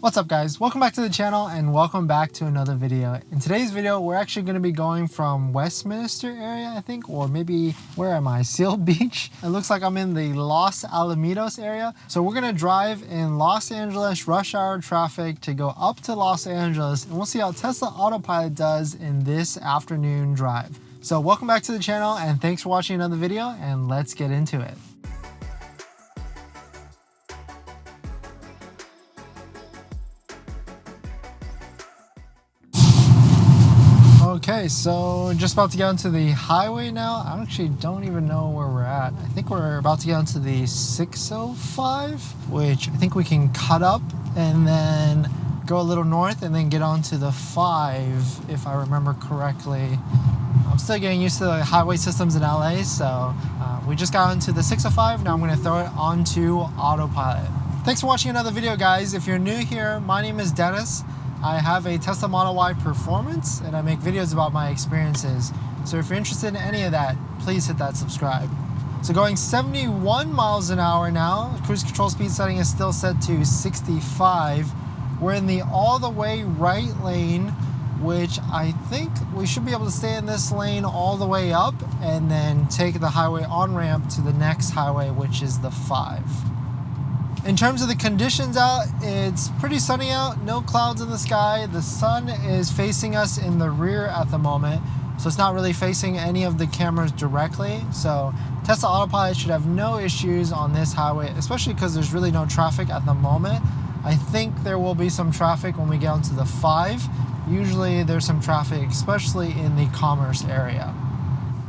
What's up guys, welcome back to the channel and welcome back to another video. In today's video we're actually going to be going from Westminster area I think, or maybe where am I, Seal Beach? It looks like I'm in the Los Alamitos area. So we're going to drive in Los Angeles rush hour traffic to go up to Los Angeles, and we'll see how Tesla Autopilot does in this afternoon drive. So welcome back to the channel and thanks for watching another video, and let's get into it. Okay, so just about to get onto the highway now. I actually don't even know where we're at. I think we're about to get onto the 605, which I think we can cut up and then go a little north and then get onto the 5, if I remember correctly. I'm still getting used to the highway systems in LA, so we just got onto the 605. Now I'm going to throw it onto Autopilot. Thanks for watching another video, guys. If you're new here, my name is Dennis. I have a Tesla Model Y Performance and I make videos about my experiences. So if you're interested in any of that, please hit that subscribe. So going 71 miles an hour now, cruise control speed setting is still set to 65. We're in the all the way right lane, which I think we should be able to stay in this lane all the way up and then take the highway on-ramp to the next highway, which is the 5. In terms of the conditions out, it's pretty sunny out, no clouds in the sky. The sun is facing us in the rear at the moment, so it's not really facing any of the cameras directly. So Tesla Autopilot should have no issues on this highway, especially because there's really no traffic at the moment. I think there will be some traffic when we get onto the 5. Usually there's some traffic, especially in the commerce area.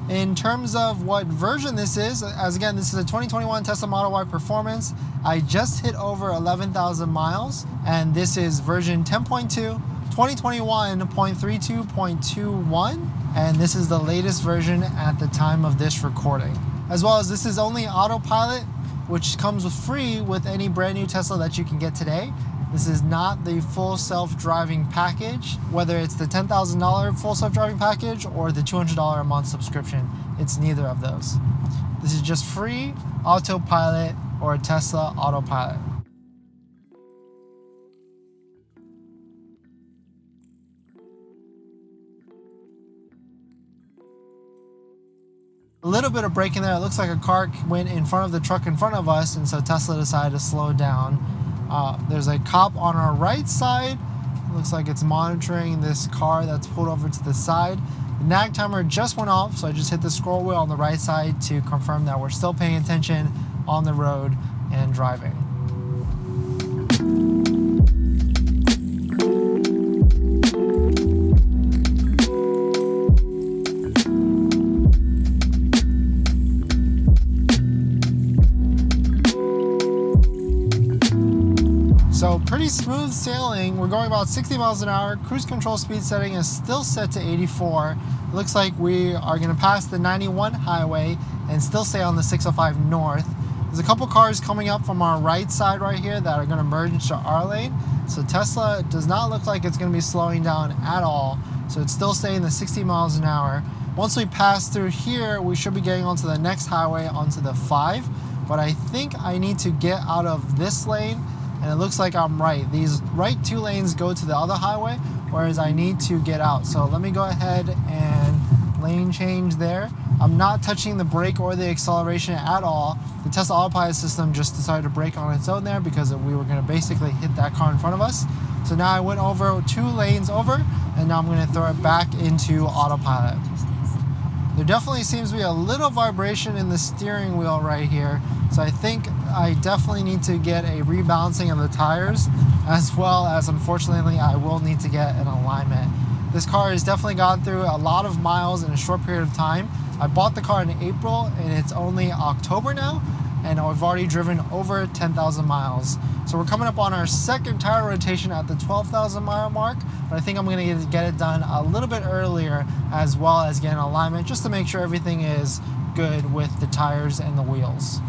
In terms of what version this is, as again, this is a 2021 Tesla Model Y Performance. I just hit over 11,000 miles, and this is version 10.2, 2021.32.21, and this is the latest version at the time of this recording. As well as this is only Autopilot, which comes free with any brand new Tesla that you can get today. This is not the full self-driving package, whether it's the $10,000 full self-driving package or the $200 a month subscription. It's neither of those. This is just free Autopilot or Tesla Autopilot. A little bit of braking there. It looks like a car went in front of the truck in front of us, and so Tesla decided to slow down. There's a cop on our right side. Looks like it's monitoring this car that's pulled over to the side. The nag timer just went off, so I just hit the scroll wheel on the right side to confirm that we're still paying attention on the road and driving. So pretty smooth sailing. We're going about 60 miles an hour. Cruise control speed setting is still set to 84. It looks like we are going to pass the 91 highway and still stay on the 605 north. There's a couple cars coming up from our right side right here that are going to merge into our lane. So Tesla does not look like it's going to be slowing down at all. So it's still staying the 60 miles an hour. Once we pass through here, we should be getting onto the next highway, onto the 5. But I think I need to get out of this lane. And it looks like I'm right. These right 2 lanes go to the other highway, whereas I need to get out. So let me go ahead and lane change there. I'm not touching the brake or the acceleration at all. The Tesla Autopilot system just decided to brake on its own there because we were going to basically hit that car in front of us. So now I went over 2 lanes over, and now I'm going to throw it back into Autopilot. There definitely seems to be a little vibration in the steering wheel right here. So I think I definitely need to get a rebalancing of the tires, as well as, unfortunately, I will need to get an alignment. This car has definitely gone through a lot of miles in a short period of time. I bought the car in April and it's only October now, and I've already driven over 10,000 miles. So we're coming up on our second tire rotation at the 12,000 mile mark, but I think I'm going to get it done a little bit earlier, as well as get an alignment, just to make sure everything is good with the tires and the wheels.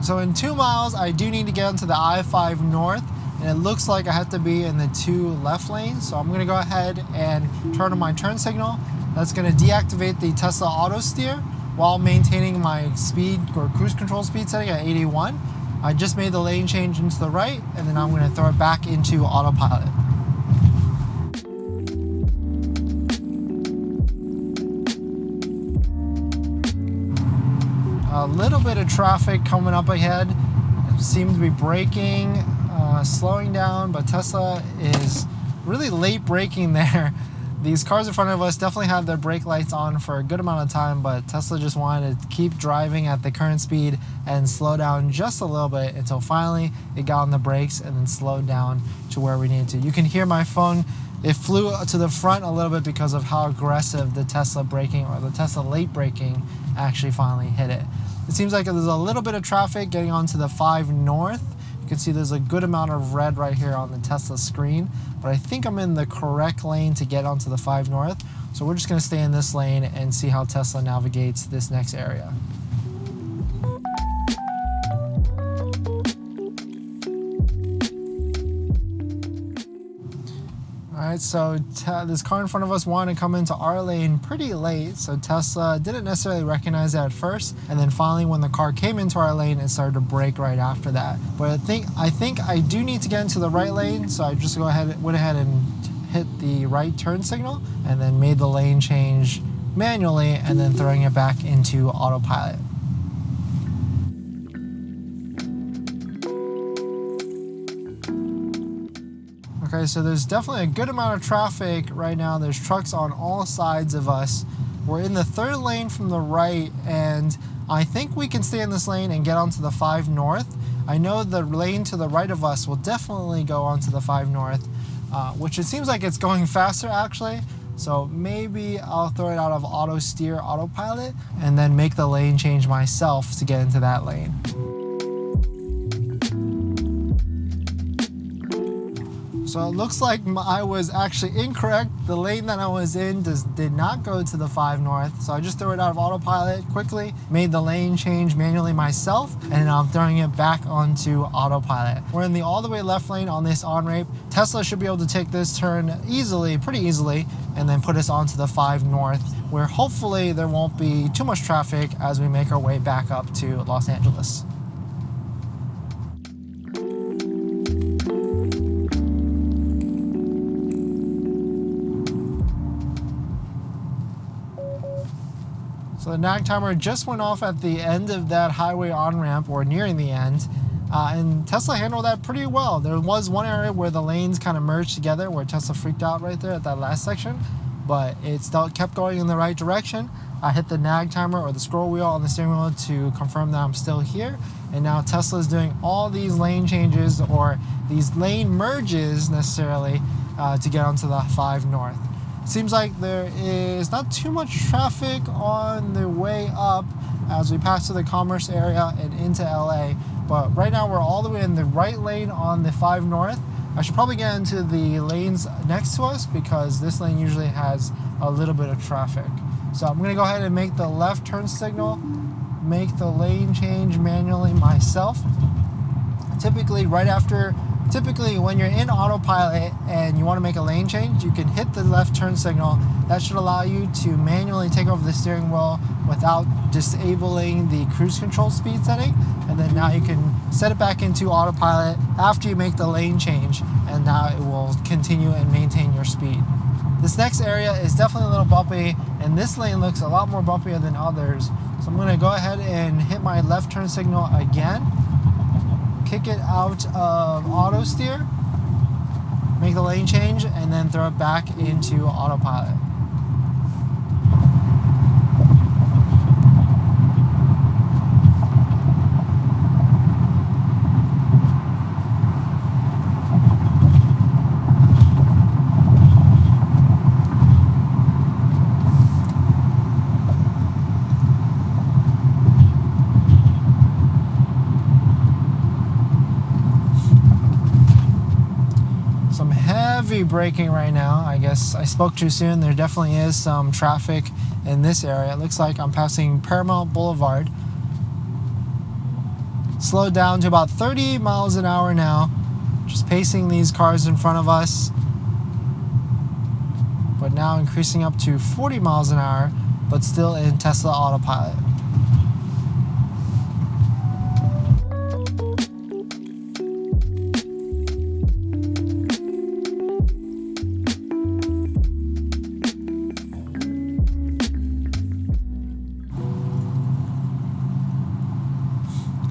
So in 2 miles, I do need to get onto the I-5 North, and it looks like I have to be in the 2 left lanes. So I'm gonna go ahead and turn on my turn signal. That's gonna deactivate the Tesla auto steer while maintaining my speed or cruise control speed setting at 81. I just made the lane change into the right, and then I'm gonna throw it back into autopilot. A little bit of traffic coming up ahead. It seems to be braking, slowing down, but Tesla is really late braking there. These cars in front of us definitely have their brake lights on for a good amount of time, but Tesla just wanted to keep driving at the current speed and slow down just a little bit until finally it got on the brakes and then slowed down to where we needed to. You can hear my phone. It flew to the front a little bit because of how aggressive the Tesla braking, or the Tesla late braking, actually finally hit it. It seems like there's a little bit of traffic getting onto the 5 North. You can see there's a good amount of red right here on the Tesla screen, but I think I'm in the correct lane to get onto the 5 North. So we're just gonna stay in this lane and see how Tesla navigates this next area. Alright, so this car in front of us wanted to come into our lane pretty late, so Tesla didn't necessarily recognize that at first, and then finally when the car came into our lane, it started to brake right after that. But I think I do need to get into the right lane, so I just went ahead and hit the right turn signal, and then made the lane change manually, and then throwing it back into autopilot. Okay, so there's definitely a good amount of traffic right now. There's trucks on all sides of us. We're in the 3rd lane from the right, and I think we can stay in this lane and get onto the 5 North. I know the lane to the right of us will definitely go onto the 5 North, which it seems like it's going faster actually. So maybe I'll throw it out of auto steer autopilot and then make the lane change myself to get into that lane. So it looks like I was actually incorrect. The lane that I was in did not go to the 5 North. So I just threw it out of autopilot quickly, made the lane change manually myself, and I'm throwing it back onto autopilot. We're in the all the way left lane on this on-ramp. Tesla should be able to take this turn easily, pretty easily, and then put us onto the 5 North, where hopefully there won't be too much traffic as we make our way back up to Los Angeles. So the nag timer just went off at the end of that highway on-ramp, or nearing the end, and Tesla handled that pretty well. There was one area where the lanes kind of merged together, where Tesla freaked out right there at that last section, but it still kept going in the right direction. I hit the nag timer, or the scroll wheel on the steering wheel, to confirm that I'm still here, and now Tesla is doing all these lane changes, or these lane merges necessarily, to get onto the 5 North. Seems like there is not too much traffic on the way up as we pass through the commerce area and into LA, but right now we're all the way in the right lane on the 5 North. I should probably get into the lanes next to us because this lane usually has a little bit of traffic. So I'm gonna go ahead and make the left turn signal, make the lane change manually myself. Typically when you're in autopilot and you want to make a lane change, you can hit the left turn signal. That should allow you to manually take over the steering wheel without disabling the cruise control speed setting. And then now you can set it back into autopilot after you make the lane change, and now it will continue and maintain your speed. This next area is definitely a little bumpy, and this lane looks a lot more bumpier than others. So I'm going to go ahead and hit my left turn signal again. Kick it out of auto steer, make the lane change, and then throw it back into autopilot. Braking right now. I guess I spoke too soon. There definitely is some traffic in this area. It looks like I'm passing Paramount Boulevard. Slowed down to about 30 miles an hour now. Just pacing these cars in front of us, but now increasing up to 40 miles an hour, but still in Tesla Autopilot.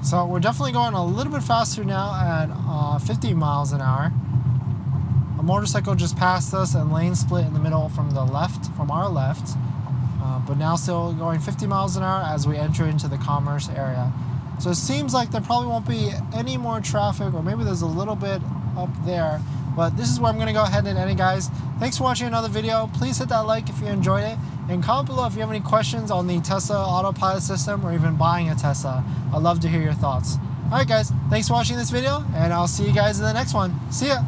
So we're definitely going a little bit faster now at 50 miles an hour. A motorcycle just passed us and lane split in the middle from our left, but now still going 50 miles an hour as we enter into the commerce area. So it seems like there probably won't be any more traffic, or maybe there's a little bit up there, but this is where I'm going to go ahead and end it, guys. Thanks for watching another video. Please hit that like if you enjoyed it, and comment below if you have any questions on the Tesla Autopilot system or even buying a Tesla. I'd love to hear your thoughts. Alright guys, thanks for watching this video, and I'll see you guys in the next one. See ya!